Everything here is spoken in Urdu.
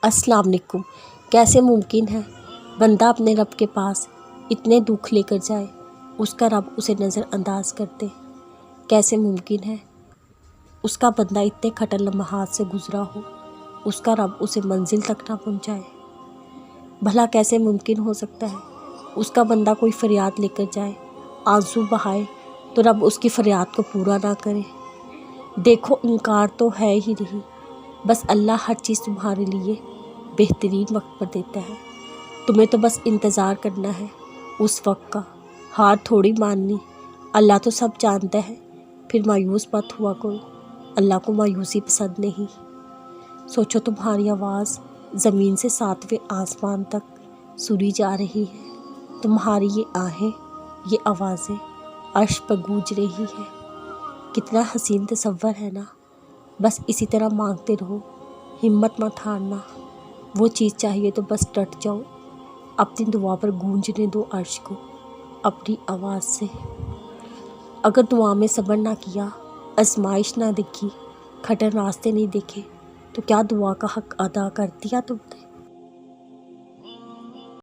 السلام علیکم۔ کیسے ممکن ہے بندہ اپنے رب کے پاس اتنے دکھ لے کر جائے، اس کا رب اسے نظر انداز کر دے؟ کیسے ممکن ہے اس کا بندہ اتنے کھٹر لمحات سے گزرا ہو، اس کا رب اسے منزل تک نہ پہنچائے؟ بھلا کیسے ممکن ہو سکتا ہے اس کا بندہ کوئی فریاد لے کر جائے، آنسو بہائے تو رب اس کی فریاد کو پورا نہ کرے؟ دیکھو، انکار تو ہے ہی نہیں، بس اللہ ہر چیز تمہارے لیے بہترین وقت پر دیتا ہے۔ تمہیں تو بس انتظار کرنا ہے اس وقت کا، ہار تھوڑی ماننی۔ اللہ تو سب جانتا ہے، پھر مایوس مت ہوا کرو، اللہ کو مایوسی پسند نہیں۔ سوچو، تمہاری آواز زمین سے 7ویں آسمان تک سنی جا رہی ہے، تمہاری یہ آہیں، یہ آوازیں عرش پر گونج رہی ہے۔ کتنا حسین تصور ہے نا؟ بس اسی طرح مانگتے رہو، ہمت مت ہارنا۔ وہ چیز چاہیے تو بس ڈٹ جاؤ، اپنی دعا پر گونجنے دو عرش کو اپنی آواز سے۔ اگر دعا میں صبر نہ کیا، آزمائش نہ دیکھی، کھٹر راستے نہیں دیکھے، تو کیا دعا کا حق ادا کر دیا تم نے؟